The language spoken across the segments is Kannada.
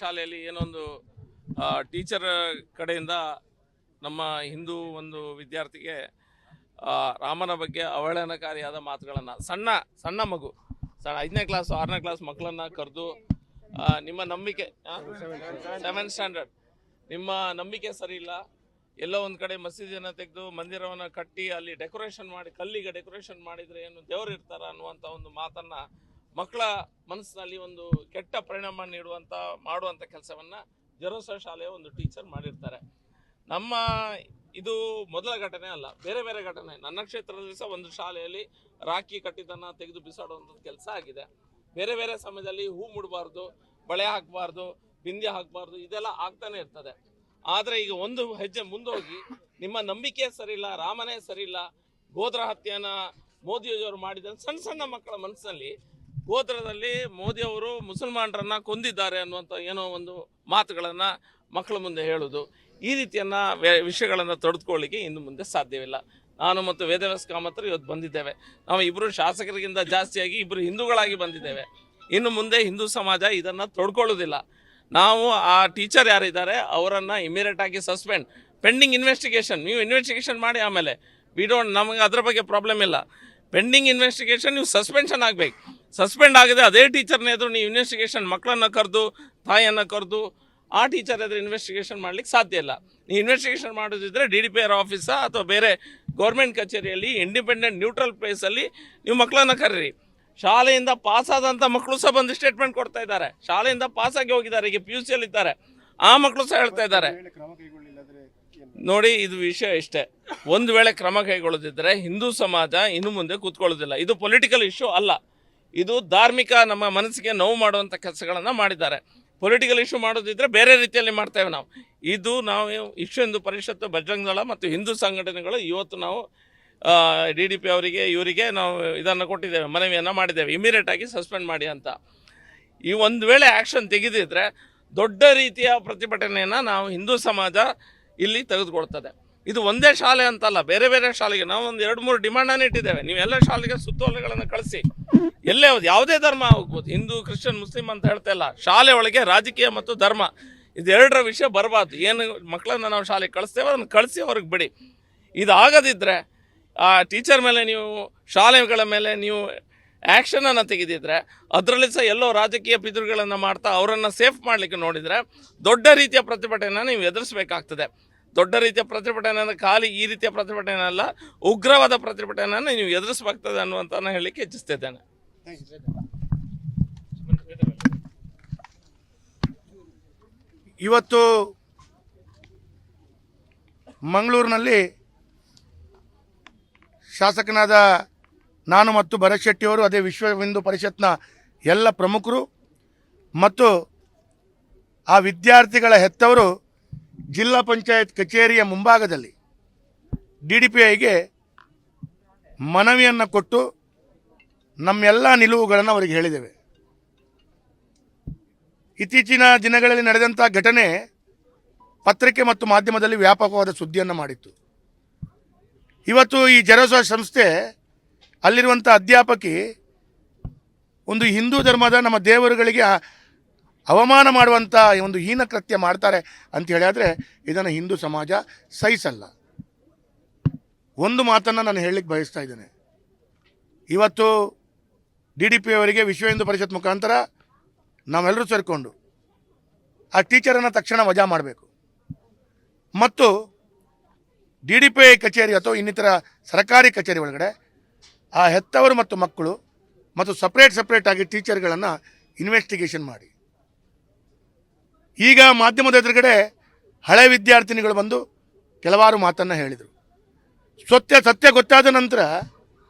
ಶಾಲೆಯಲ್ಲಿ ಏನೊಂದು ಟೀಚರ್ ಕಡೆಯಿಂದ ನಮ್ಮ ಹಿಂದೂ ಒಂದು ವಿದ್ಯಾರ್ಥಿಗೆ ರಾಮನ ಬಗ್ಗೆ ಅವಹೇಳನಕಾರಿಯಾದ ಮಾತುಗಳನ್ನು ಸಣ್ಣ ಸಣ್ಣ ಮಗು 5ನೇ ಕ್ಲಾಸ್ 6ನೇ ಕ್ಲಾಸ್ ಮಕ್ಕಳನ್ನು ಕರೆದು ನಿಮ್ಮ ನಂಬಿಕೆ 7th ಸ್ಟ್ಯಾಂಡರ್ಡ್ ನಿಮ್ಮ ನಂಬಿಕೆ ಸರಿ ಇಲ್ಲ, ಎಲ್ಲೋ ಒಂದು ಕಡೆ ಮಸೀದಿಯನ್ನು ತೆಗೆದು ಮಂದಿರವನ್ನು ಕಟ್ಟಿ ಅಲ್ಲಿ ಡೆಕೋರೇಷನ್ ಮಾಡಿ ಕಲ್ಲಿಗೆ ಡೆಕೋರೇಷನ್ ಮಾಡಿದರೆ ಏನು ದೇವರು ಇರ್ತಾರ ಅನ್ನುವಂಥ ಒಂದು ಮಾತನ್ನು ಮಕ್ಕಳ ಮನಸ್ಸಿನಲ್ಲಿ ಒಂದು ಕೆಟ್ಟ ಪರಿಣಾಮ ಮಾಡುವಂಥ ಕೆಲಸವನ್ನು ಜೆರೋಸಾ ಶಾಲೆಯ ಒಂದು ಟೀಚರ್ ಮಾಡಿರ್ತಾರೆ. ನಮ್ಮ ಇದು ಮೊದಲ ಘಟನೆ ಅಲ್ಲ, ಬೇರೆ ಬೇರೆ ಘಟನೆ ನನ್ನ ಕ್ಷೇತ್ರದಲ್ಲಿ ಸಹ ಒಂದು ಶಾಲೆಯಲ್ಲಿ ರಾಖಿ ಕಟ್ಟಿದ್ದನ್ನು ತೆಗೆದು ಬಿಸಾಡುವಂಥದ್ದು ಕೆಲಸ ಆಗಿದೆ. ಬೇರೆ ಬೇರೆ ಸಮಯದಲ್ಲಿ ಹೂ ಮುಡಬಾರ್ದು, ಬಳೆ ಹಾಕಬಾರ್ದು, ಬಿಂದಿ ಹಾಕಬಾರ್ದು, ಇದೆಲ್ಲ ಆಗ್ತಾನೆ ಇರ್ತದೆ. ಆದರೆ ಈಗ ಒಂದು ಹೆಜ್ಜೆ ಮುಂದೋಗಿ ನಿಮ್ಮ ನಂಬಿಕೆ ಸರಿ ಇಲ್ಲ, ರಾಮನೇ ಸರಿ ಇಲ್ಲ, ಗೋದ್ರ ಹತ್ಯೆಯನ್ನು ಮೋದಿಯವರು ಮಾಡಿದ ಸಣ್ಣ ಸಣ್ಣ ಮಕ್ಕಳ ಮನಸ್ಸಿನಲ್ಲಿ ಗೋತ್ರದಲ್ಲಿ ಮೋದಿಯವರು ಮುಸಲ್ಮಾನರನ್ನ ಕೊಂದಿದ್ದಾರೆ ಅನ್ನುವಂಥ ಏನೋ ಒಂದು ಮಾತುಗಳನ್ನು ಮಕ್ಕಳ ಮುಂದೆ ಹೇಳೋದು, ಈ ರೀತಿಯನ್ನು ವಿಷಯಗಳನ್ನು ತಡೆದುಕೊಳ್ಳಿಕ್ಕೆ ಇನ್ನು ಮುಂದೆ ಸಾಧ್ಯವಿಲ್ಲ. ನಾನು ಮತ್ತು ವೇದವ್ಯಾಸ ಕಾಮತರು ಇವತ್ತು ಬಂದಿದ್ದೇವೆ. ನಾವು ಇಬ್ಬರು ಶಾಸಕರಿಗಿಂತ ಜಾಸ್ತಿಯಾಗಿ ಇಬ್ಬರು ಹಿಂದೂಗಳಾಗಿ ಬಂದಿದ್ದೇವೆ. ಇನ್ನು ಮುಂದೆ ಹಿಂದೂ ಸಮಾಜ ಇದನ್ನು ತಡ್ಕೊಳ್ಳೋದಿಲ್ಲ. ನಾವು ಆ ಟೀಚರ್ ಯಾರಿದ್ದಾರೆ ಅವರನ್ನು ಇಮಿಡಿಯೇಟ್ ಆಗಿ ಸಸ್ಪೆಂಡ್, ಪೆಂಡಿಂಗ್ ಇನ್ವೆಸ್ಟಿಗೇಷನ್, ನೀವು ಇನ್ವೆಸ್ಟಿಗೇಷನ್ ಮಾಡಿ, ಆಮೇಲೆ ನಮಗೆ ಅದರ ಬಗ್ಗೆ ಪ್ರಾಬ್ಲಮ್ ಇಲ್ಲ. ಪೆಂಡಿಂಗ್ ಇನ್ವೆಸ್ಟಿಗೇಷನ್ ನೀವು ಸಸ್ಪೆನ್ಷನ್ ಆಗಬೇಕು. ಸಸ್ಪೆಂಡ್ ಆಗಿದೆ ಅದೇ ಟೀಚರ್ನ ಎದುರು ನೀವು ಇನ್ವೆಸ್ಟಿಗೇಷನ್, ಮಕ್ಕಳನ್ನು ಕರೆದು ತಾಯಿಯನ್ನು ಕರೆದು ಆ ಟೀಚರ್ ಎದುರು ಇನ್ವೆಸ್ಟಿಗೇಷನ್ ಮಾಡಲಿಕ್ಕೆ ಸಾಧ್ಯ ಇಲ್ಲ. ನೀವು ಇನ್ವೆಸ್ಟಿಗೇಷನ್ ಮಾಡೋದಿದ್ದರೆ DDPR ಆಫೀಸಾ ಅಥವಾ ಬೇರೆ ಗೌರ್ಮೆಂಟ್ ಕಚೇರಿಯಲ್ಲಿ ಇಂಡಿಪೆಂಡೆಂಟ್ ನ್ಯೂಟ್ರಲ್ ಪ್ಲೇಸಲ್ಲಿ ನೀವು ಮಕ್ಕಳನ್ನು ಕರೀರಿ. ಶಾಲೆಯಿಂದ ಪಾಸಾದಂಥ ಮಕ್ಕಳು ಸಹ ಬಂದು ಸ್ಟೇಟ್ಮೆಂಟ್ ಕೊಡ್ತಾ ಇದ್ದಾರೆ. ಶಾಲೆಯಿಂದ ಪಾಸಾಗಿ ಹೋಗಿದ್ದಾರೆ, ಈಗ PUC ಇದ್ದಾರೆ, ಆ ಮಕ್ಕಳು ಸಹ ಹೇಳ್ತಾ ಇದ್ದಾರೆ. ನೋಡಿ, ಇದು ವಿಷಯ ಇಷ್ಟೇ. ಒಂದು ವೇಳೆ ಕ್ರಮ ಕೈಗೊಳ್ಳದಿದ್ದರೆ ಹಿಂದೂ ಸಮಾಜ ಇನ್ನು ಮುಂದೆ ಕೂತ್ಕೊಳ್ಳೋದಿಲ್ಲ. ಇದು ಪೊಲಿಟಿಕಲ್ ಇಶ್ಯೂ ಅಲ್ಲ, ಇದು ಧಾರ್ಮಿಕ ನಮ್ಮ ಮನಸ್ಸಿಗೆ ನೋವು ಮಾಡುವಂಥ ಕೆಲಸಗಳನ್ನು ಮಾಡಿದ್ದಾರೆ. ಪೊಲಿಟಿಕಲ್ ಇಶ್ಯೂ ಮಾಡೋದಿದ್ದರೆ ಬೇರೆ ರೀತಿಯಲ್ಲಿ ಮಾಡ್ತೇವೆ ನಾವು. ನಾವು ವಿಶ್ವ ಹಿಂದೂ ಪರಿಷತ್ತು, ಬಜರಂಗ ದಳ ಮತ್ತು ಹಿಂದೂ ಸಂಘಟನೆಗಳು ಇವತ್ತು ನಾವು DDP ಅವರಿಗೆ ಇವರಿಗೆ ನಾವು ಇದನ್ನು ಕೊಟ್ಟಿದ್ದೇವೆ, ಮನವಿಯನ್ನು ಮಾಡಿದ್ದೇವೆ, ಇಮಿಡಿಯೇಟಾಗಿ ಸಸ್ಪೆಂಡ್ ಮಾಡಿ ಅಂತ. ಈ ಒಂದು ವೇಳೆ ಆ್ಯಕ್ಷನ್ ತೆಗೆದಿದ್ದರೆ ದೊಡ್ಡ ರೀತಿಯ ಪ್ರತಿಭಟನೆಯನ್ನು ನಾವು ಹಿಂದೂ ಸಮಾಜ ಇಲ್ಲಿ ತೆಗೆದುಕೊಳ್ತದೆ. ಇದು ಒಂದೇ ಶಾಲೆ ಅಂತಲ್ಲ, ಬೇರೆ ಬೇರೆ ಶಾಲೆಗೆ ನಾವು ಒಂದು 2-3 ಡಿಮಾಂಡನ್ನು ಇಟ್ಟಿದ್ದೇವೆ. ನೀವು ಎಲ್ಲ ಶಾಲೆಗೆ ಸುತ್ತೋಲೆಗಳನ್ನು ಕಳಿಸಿ, ಎಲ್ಲೇ ಯಾವುದೇ ಧರ್ಮ ಹೋಗ್ಬೋದು, ಹಿಂದೂ ಕ್ರಿಶ್ಚಿಯನ್ ಮುಸ್ಲಿಂ ಅಂತ ಹೇಳ್ತಾ ಇಲ್ಲ, ಶಾಲೆ ಒಳಗೆ ರಾಜಕೀಯ ಮತ್ತು ಧರ್ಮ ಇದೆರಡರ ವಿಷಯ ಬರಬಾರ್ದು. ಏನು ಮಕ್ಕಳನ್ನು ನಾವು ಶಾಲೆಗೆ ಕಳಿಸ್ತೇವೆ ಅದನ್ನು ಕಳಿಸಿ ಅವ್ರಿಗೆ ಬಿಡಿ. ಇದಾಗದಿದ್ದರೆ ಆ ಟೀಚರ್ ಮೇಲೆ ನೀವು, ಶಾಲೆಗಳ ಮೇಲೆ ನೀವು ಆ್ಯಕ್ಷನನ್ನು ತೆಗೆದಿದ್ರೆ ಅದರಲ್ಲಿ ಸಹ ಎಲ್ಲೋ ರಾಜಕೀಯ ಪಿತೃಗಳನ್ನು ಮಾಡ್ತಾ ಅವರನ್ನು ಸೇಫ್ ಮಾಡಲಿಕ್ಕೆ ನೋಡಿದರೆ ದೊಡ್ಡ ರೀತಿಯ ಪ್ರತಿಭಟನೆಯನ್ನು ನೀವು ಎದುರಿಸಬೇಕಾಗ್ತದೆ. ದೊಡ್ಡ ರೀತಿಯ ಪ್ರತಿಭಟನೆಯನ್ನು ಖಾಲಿ ಈ ರೀತಿಯ ಪ್ರತಿಭಟನೆಯಲ್ಲ, ಉಗ್ರವಾದ ಪ್ರತಿಭಟನೆಯನ್ನು ನೀವು ಎದುರಿಸಬೇಕಾಗ್ತದೆ ಅನ್ನುವಂಥ ಹೇಳಲಿಕ್ಕೆ ಇಚ್ಛಿಸ್ತಿದ್ದೇನೆ. ಇವತ್ತು ಮಂಗಳೂರಿನಲ್ಲಿ ಶಾಸಕನಾದ ನಾನು ಮತ್ತು ಭರತ್ ಶೆಟ್ಟಿಯವರು, ಅದೇ ವಿಶ್ವ ಹಿಂದೂ ಪರಿಷತ್ನ ಎಲ್ಲ ಪ್ರಮುಖರು ಮತ್ತು ಆ ವಿದ್ಯಾರ್ಥಿಗಳ ಹೆತ್ತವರು ಜಿಲ್ಲಾ ಪಂಚಾಯತ್ ಕಚೇರಿಯ ಮುಂಭಾಗದಲ್ಲಿ DDPIಗೆ ಮನವಿಯನ್ನು ಕೊಟ್ಟು ನಮ್ಮೆಲ್ಲ ನಿಲುವುಗಳನ್ನು ಅವರಿಗೆ ಹೇಳಿದ್ದೇವೆ. ಇತ್ತೀಚಿನ ದಿನಗಳಲ್ಲಿ ನಡೆದಂಥ ಘಟನೆ ಪತ್ರಿಕೆ ಮತ್ತು ಮಾಧ್ಯಮದಲ್ಲಿ ವ್ಯಾಪಕವಾದ ಸುದ್ದಿಯನ್ನು ಮಾಡಿತ್ತು. ಇವತ್ತು ಈ ಜೆರೋಸಾ ಸಂಸ್ಥೆ ಅಲ್ಲಿರುವಂಥ ಅಧ್ಯಾಪಕಿ ಒಂದು ಹಿಂದೂ ಧರ್ಮದ ನಮ್ಮ ದೇವರುಗಳಿಗೆ ಅವಮಾನ ಮಾಡುವಂಥ ಒಂದು ಹೀನ ಕೃತ್ಯ ಮಾಡ್ತಾರೆ ಅಂತ ಹೇಳಿದ್ರೆ ಇದನ್ನು ಹಿಂದೂ ಸಮಾಜ ಸಹಿಸಲ್ಲ. ಒಂದು ಮಾತನ್ನು ನಾನು ಹೇಳಲಿಕ್ಕೆ ಬಯಸ್ತಾ ಇದ್ದೇನೆ. ಇವತ್ತು DDP ಅವರಿಗೆ ವಿಶ್ವ ಹಿಂದೂ ಪರಿಷತ್ ಮುಖಾಂತರ ನಾವೆಲ್ಲರೂ ಸೇರಿಕೊಂಡು ಆ ಟೀಚರನ್ನು ತಕ್ಷಣ ವಜಾ ಮಾಡಬೇಕು ಮತ್ತು DDPI ಕಚೇರಿ ಅಥವಾ ಇನ್ನಿತರ ಸರ್ಕಾರಿ ಕಚೇರಿ ಒಳಗಡೆ ಆ ಹೆತ್ತವರು ಮತ್ತು ಮಕ್ಕಳು ಮತ್ತು ಸಪ್ರೇಟಾಗಿ ಟೀಚರ್ಗಳನ್ನು ಇನ್ವೆಸ್ಟಿಗೇಷನ್ ಮಾಡಿ. ಈಗ ಮಾಧ್ಯಮದ ಎದುರುಗಡೆ ಹಳೆ ವಿದ್ಯಾರ್ಥಿನಿಗಳು ಬಂದು ಕೆಲವಾರು ಮಾತನ್ನು ಹೇಳಿದರು. ಸತ್ಯ ಗೊತ್ತಾದ ನಂತರ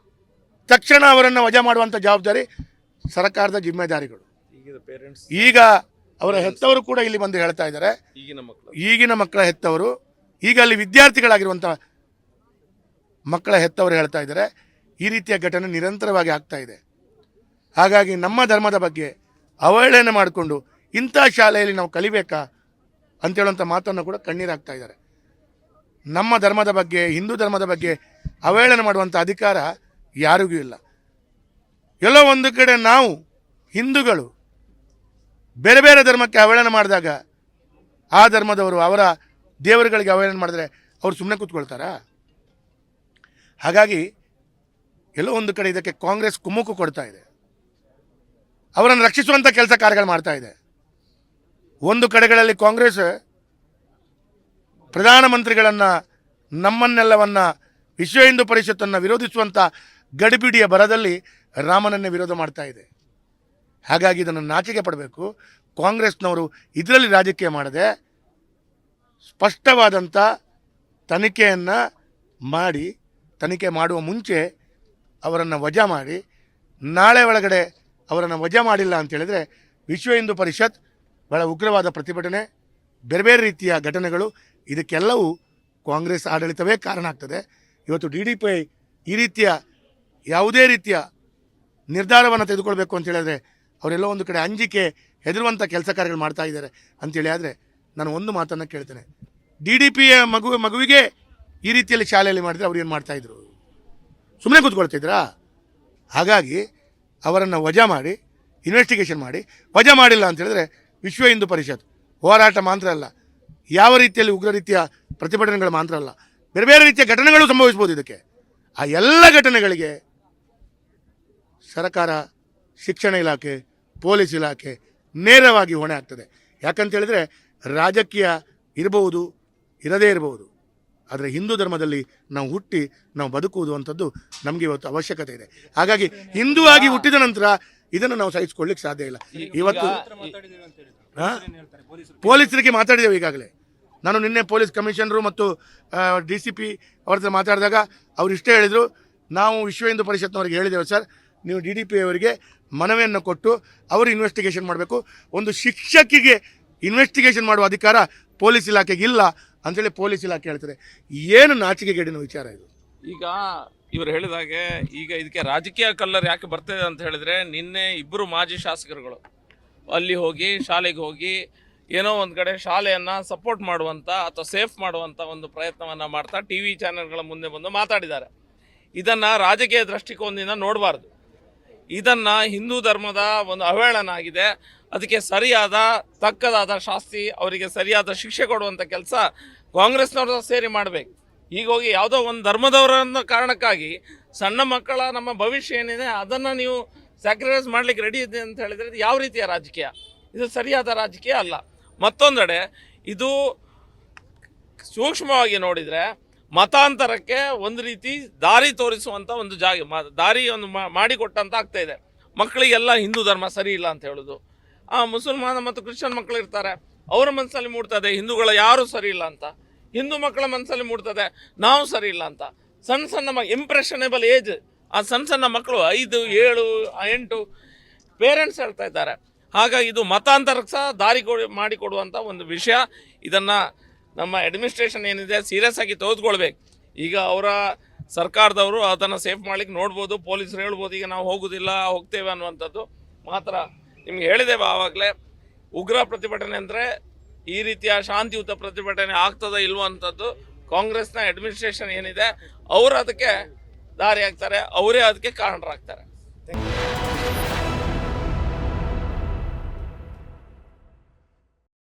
ತಕ್ಷಣ ಅವರನ್ನು ವಜಾ ಮಾಡುವಂಥ ಜವಾಬ್ದಾರಿ ಸರ್ಕಾರದ ಜಿಮ್ಮೆದಾರಿಗಳು. ಈಗ ಅವರ ಹೆತ್ತವರು ಕೂಡ ಇಲ್ಲಿ ಬಂದು ಹೇಳ್ತಾ ಇದ್ದಾರೆ, ಈಗಿನ ಮಕ್ಕಳ ಹೆತ್ತವರು, ಈಗ ಅಲ್ಲಿ ವಿದ್ಯಾರ್ಥಿಗಳಾಗಿರುವಂಥ ಮಕ್ಕಳ ಹೆತ್ತವರು ಹೇಳ್ತಾ ಇದ್ದಾರೆ ಈ ರೀತಿಯ ಘಟನೆ ನಿರಂತರವಾಗಿ ಆಗ್ತಾ ಇದೆ. ಹಾಗಾಗಿ ನಮ್ಮ ಧರ್ಮದ ಬಗ್ಗೆ ಅವಹೇಳನೆ ಮಾಡಿಕೊಂಡು ಇಂಥ ಶಾಲೆಯಲ್ಲಿ ನಾವು ಕಲಿಬೇಕಾ ಅಂತೇಳುವಂಥ ಮಾತನ್ನು ಕೂಡ ಕಣ್ಣೀರಾಗ್ತಾ ಇದ್ದಾರೆ. ನಮ್ಮ ಧರ್ಮದ ಬಗ್ಗೆ, ಹಿಂದೂ ಧರ್ಮದ ಬಗ್ಗೆ ಅವಹೇಳನೆ ಮಾಡುವಂಥ ಅಧಿಕಾರ ಯಾರಿಗೂ ಇಲ್ಲ. ಎಲ್ಲೋ ಒಂದು ಕಡೆ ನಾವು ಹಿಂದೂಗಳು ಬೇರೆ ಬೇರೆ ಧರ್ಮಕ್ಕೆ ಅವಹೇಳನ ಮಾಡಿದಾಗ ಆ ಧರ್ಮದವರು ಅವರ ದೇವರುಗಳಿಗೆ ಅವಹೇಳನ ಮಾಡಿದ್ರೆ ಅವ್ರು ಸುಮ್ಮನೆ ಕೂತ್ಕೊಳ್ತಾರಾ? ಹಾಗಾಗಿ ಎಲ್ಲೋ ಒಂದು ಕಡೆ ಇದಕ್ಕೆ ಕಾಂಗ್ರೆಸ್ ಕುಮ್ಮಕ್ಕು ಕೊಡ್ತಾ ಇದೆ, ಅವರನ್ನು ರಕ್ಷಿಸುವಂಥ ಕೆಲಸ ಕಾರ್ಯಗಳು ಮಾಡ್ತಾ ಇದೆ. ಒಂದು ಕಡೆಗಳಲ್ಲಿ ಕಾಂಗ್ರೆಸ್ ಪ್ರಧಾನಮಂತ್ರಿಗಳನ್ನು ನಮ್ಮನ್ನೆಲ್ಲವನ್ನ ವಿಶ್ವ ಹಿಂದೂ ಪರಿಷತ್ತನ್ನು ವಿರೋಧಿಸುವಂಥ ಗಡಿಬಿಡಿಯ ಬರದಲ್ಲಿ ರಾಮನನ್ನೇ ವಿರೋಧ ಮಾಡ್ತಾ ಇದೆ. ಹಾಗಾಗಿ ಇದನ್ನು ನಾಚಿಕೆ ಪಡಬೇಕು. ಕಾಂಗ್ರೆಸ್ನವರು ಇದರಲ್ಲಿ ರಾಜಕೀಯ ಮಾಡದೆ ಸ್ಪಷ್ಟವಾದಂಥ ತನಿಖೆಯನ್ನು ಮಾಡಿ, ತನಿಖೆ ಮಾಡುವ ಮುಂಚೆ ಅವರನ್ನು ವಜಾ ಮಾಡಿ, ನಾಳೆ ಒಳಗಡೆ ಅವರನ್ನು ವಜಾ ಮಾಡಿಲ್ಲ ಅಂತೇಳಿದರೆ ವಿಶ್ವ ಹಿಂದೂ ಪರಿಷತ್ ಬಹಳ ಉಗ್ರವಾದ ಪ್ರತಿಭಟನೆ, ಬೇರೆ ಬೇರೆ ರೀತಿಯ ಘಟನೆಗಳು, ಇದಕ್ಕೆಲ್ಲವೂ ಕಾಂಗ್ರೆಸ್ ಆಡಳಿತವೇ ಕಾರಣ ಆಗ್ತದೆ. ಇವತ್ತು DDPI ಈ ರೀತಿಯ ಯಾವುದೇ ರೀತಿಯ ನಿರ್ಧಾರವನ್ನು ತೆಗೆದುಕೊಳ್ಬೇಕು ಅಂತ ಹೇಳಿದ್ರೆ ಅವರೆಲ್ಲೋ ಒಂದು ಕಡೆ ಅಂಜಿಕೆ ಹೆದರುವಂಥ ಕೆಲಸ ಕಾರ್ಯಗಳು ಮಾಡ್ತಾ ಇದ್ದಾರೆ ಅಂತೇಳಿ. ಆದರೆ ನಾನು ಒಂದು ಮಾತನ್ನು ಕೇಳ್ತೇನೆ, DDPI ಮಗುವಿಗೆ ಈ ರೀತಿಯಲ್ಲಿ ಶಾಲೆಯಲ್ಲಿ ಮಾಡಿದರೆ ಅವ್ರು ಏನು ಮಾಡ್ತಾಯಿದ್ರು? ಸುಮ್ಮನೆ ಕೂತ್ಕೊಳ್ತಿದ್ರಾ? ಹಾಗಾಗಿ ಅವರನ್ನು ವಜಾ ಮಾಡಿ, ಇನ್ವೆಸ್ಟಿಗೇಷನ್ ಮಾಡಿ. ವಜಾ ಮಾಡಿಲ್ಲ ಅಂತ ಹೇಳಿದ್ರೆ ವಿಶ್ವ ಹಿಂದೂ ಪರಿಷತ್ ಹೋರಾಟ ಮಾತ್ರ ಅಲ್ಲ, ಯಾವ ರೀತಿಯಲ್ಲಿ ಉಗ್ರ ರೀತಿಯ ಪ್ರತಿಭಟನೆಗಳು ಮಾತ್ರ ಅಲ್ಲ, ಬೇರೆ ಬೇರೆ ರೀತಿಯ ಘಟನೆಗಳು ಸಂಭವಿಸ್ಬೋದು. ಇದಕ್ಕೆ ಆ ಎಲ್ಲ ಘಟನೆಗಳಿಗೆ ಸರ್ಕಾರ, ಶಿಕ್ಷಣ ಇಲಾಖೆ, ಪೊಲೀಸ್ ಇಲಾಖೆ ನೇರವಾಗಿ ಹೊಣೆ ಆಗ್ತದೆ. ಯಾಕಂತೇಳಿದರೆ ರಾಜಕೀಯ ಇರಬಹುದು, ಇರದೇ ಇರಬಹುದು, ಆದರೆ ಹಿಂದೂ ಧರ್ಮದಲ್ಲಿ ನಾವು ಹುಟ್ಟಿ ನಾವು ಬದುಕುವುದು ಅಂಥದ್ದು ನಮಗೆ ಇವತ್ತು ಅವಶ್ಯಕತೆ ಇದೆ. ಹಾಗಾಗಿ ಹಿಂದೂ ಆಗಿ ಹುಟ್ಟಿದ ನಂತರ ಇದನ್ನು ನಾವು ಸಹಿಸಿಕೊಳ್ಳಿಕ್ಕೆ ಸಾಧ್ಯ ಇಲ್ಲ. ಇವತ್ತು ಪೊಲೀಸರಿಗೆ ಮಾತಾಡಿದ್ದೇವೆ ಈಗಾಗಲೇ. ನಾನು ನಿನ್ನೆ ಪೊಲೀಸ್ ಕಮಿಷನರು ಮತ್ತು DCP ಅವ್ರ ಹತ್ರ ಮಾತಾಡಿದಾಗ ಅವ್ರು ಇಷ್ಟೇ ಹೇಳಿದರು, ನಾವು ವಿಶ್ವ ಹಿಂದೂ ಪರಿಷತ್ನವ್ರಿಗೆ ಹೇಳಿದ್ದೇವೆ ಸರ್, ನೀವು DDPI ಅವರಿಗೆ ಮನವಿಯನ್ನು ಕೊಟ್ಟು ಅವರು ಇನ್ವೆಸ್ಟಿಗೇಷನ್ ಮಾಡಬೇಕು. ಒಂದು ಶಿಕ್ಷಕಿಗೆ ಇನ್ವೆಸ್ಟಿಗೇಷನ್ ಮಾಡುವ ಅಧಿಕಾರ ಪೊಲೀಸ್ ಇಲಾಖೆಗೆ ಇಲ್ಲ ಅಂತೇಳಿ ಪೊಲೀಸ್ ಇಲಾಖೆ ಹೇಳ್ತಾರೆ. ಏನು ನಾಚಿಕೆಗೇಡಿನ ವಿಚಾರ ಇದು? ಈಗ ಇವರು ಹೇಳಿದಾಗೆ ಈಗ ಇದಕ್ಕೆ ರಾಜಕೀಯ ಕಲ್ಲರ್ ಯಾಕೆ ಬರ್ತದೆ ಅಂತ ಹೇಳಿದ್ರೆ, ನಿನ್ನೆ ಇಬ್ಬರು ಮಾಜಿ ಶಾಸಕರುಗಳು ಅಲ್ಲಿ ಹೋಗಿ ಶಾಲೆಗೆ ಹೋಗಿ ಏನೋ ಒಂದು ಕಡೆ ಶಾಲೆಯನ್ನು ಸಪೋರ್ಟ್ ಮಾಡುವಂಥ ಅಥವಾ ಸೇಫ್ ಮಾಡುವಂಥ ಒಂದು ಪ್ರಯತ್ನವನ್ನು ಮಾಡ್ತಾ TV ಚಾನೆಲ್ಗಳ ಮುಂದೆ ಬಂದು ಮಾತಾಡಿದ್ದಾರೆ. ಇದನ್ನು ರಾಜಕೀಯ ದೃಷ್ಟಿಕೋನದಿಂದ ನೋಡಬಾರ್ದು. ಇದನ್ನು ಹಿಂದೂ ಧರ್ಮದ ಒಂದು ಅವಹೇಳನ ಆಗಿದೆ, ಅದಕ್ಕೆ ಸರಿಯಾದ ತಕ್ಕದಾದ ಶಾಸ್ತಿ, ಅವರಿಗೆ ಸರಿಯಾದ ಶಿಕ್ಷೆ ಕೊಡುವಂಥ ಕೆಲಸ ಕಾಂಗ್ರೆಸ್ನವ್ರ ಸೇರಿ ಮಾಡಬೇಕು. ಈಗ ಹೋಗಿ ಯಾವುದೋ ಒಂದು ಧರ್ಮದವರನ್ನ ಕಾರಣಕ್ಕಾಗಿ ಸಣ್ಣ ಮಕ್ಕಳ ನಮ್ಮ ಭವಿಷ್ಯ ಏನಿದೆ ಅದನ್ನು ನೀವು ಸ್ಯಾಕ್ರಿಫೈಸ್ ಮಾಡಲಿಕ್ಕೆ ರೆಡಿ ಇದೆ ಅಂತ ಹೇಳಿದರೆ ಇದು ಯಾವ ರೀತಿಯ ರಾಜಕೀಯ? ಇದು ಸರಿಯಾದ ರಾಜಕೀಯ ಅಲ್ಲ. ಮತ್ತೊಂದೆಡೆ ಇದು ಸೂಕ್ಷ್ಮವಾಗಿ ನೋಡಿದರೆ ಮತಾಂತರಕ್ಕೆ ಒಂದು ರೀತಿ ದಾರಿ ತೋರಿಸುವಂಥ ಒಂದು ದಾರಿ ಒಂದು ಮಾಡಿಕೊಟ್ಟಂತ ಆಗ್ತಾ ಇದೆ. ಮಕ್ಕಳಿಗೆಲ್ಲ ಹಿಂದೂ ಧರ್ಮ ಸರಿ ಇಲ್ಲ ಅಂತ ಹೇಳೋದು. ಮುಸಲ್ಮಾನ ಮತ್ತು ಕ್ರಿಶ್ಚಿಯನ್ ಮಕ್ಕಳು ಇರ್ತಾರೆ, ಅವರ ಮನಸ್ಸಲ್ಲಿ ಮೂಡ್ತದೆ ಹಿಂದೂಗಳ ಯಾರೂ ಸರಿ ಇಲ್ಲ ಅಂತ. ಹಿಂದೂ ಮಕ್ಕಳ ಮನಸ್ಸಲ್ಲಿ ಮೂಡ್ತದೆ ನಾವು ಸರಿ ಇಲ್ಲ ಅಂತ. ಸಣ್ಣ ಸಣ್ಣ ಇಂಪ್ರೆಷನೇಬಲ್ ಏಜ್, ಆ ಸಣ್ಣ ಮಕ್ಕಳು 5, 7, 8 ಪೇರೆಂಟ್ಸ್ ಹೇಳ್ತಾ ಇದ್ದಾರೆ. ಹಾಗಾಗಿ ಇದು ಮತಾಂತರಕ್ಕೆ ಸಹ ದಾರಿ ಮಾಡಿಕೊಡುವಂಥ ಒಂದು ವಿಷಯ. ಇದನ್ನು ನಮ್ಮ ಅಡ್ಮಿನಿಸ್ಟ್ರೇಷನ್ ಏನಿದೆ ಸೀರಿಯಸ್ ಆಗಿ ತೆಗೆದುಕೊಳ್ಬೇಕು. ಈಗ ಅವರ ಸರ್ಕಾರದವರು ಅದನ್ನು ಸೇಫ್ ಮಾಡ್ಲಿಕ್ಕೆ ನೋಡ್ಬೋದು, ಪೊಲೀಸರು ಹೇಳ್ಬೋದು ಈಗ ನಾವು ಹೋಗ್ತೇವೆ ಅನ್ನುವಂಥದ್ದು ಮಾತ್ರ. ನಿಮ್ಗೆ ಹೇಳಿದ್ದೇವೆ ಆವಾಗಲೇ, ಉಗ್ರ ಪ್ರತಿಭಟನೆ ಅಂದರೆ ಈ ರೀತಿಯ ಶಾಂತಿಯುತ ಪ್ರತಿಭಟನೆ ಆಗ್ತದ ಇಲ್ವಂಥದ್ದು ಕಾಂಗ್ರೆಸ್ನ ಅಡ್ಮಿನಿಸ್ಟ್ರೇಷನ್ ಏನಿದೆ ಅವರು ಅದಕ್ಕೆ ದಾರಿ ಆಗ್ತಾರೆ, ಅವರೇ ಅದಕ್ಕೆ ಕಾರಣರಾಗ್ತಾರೆ.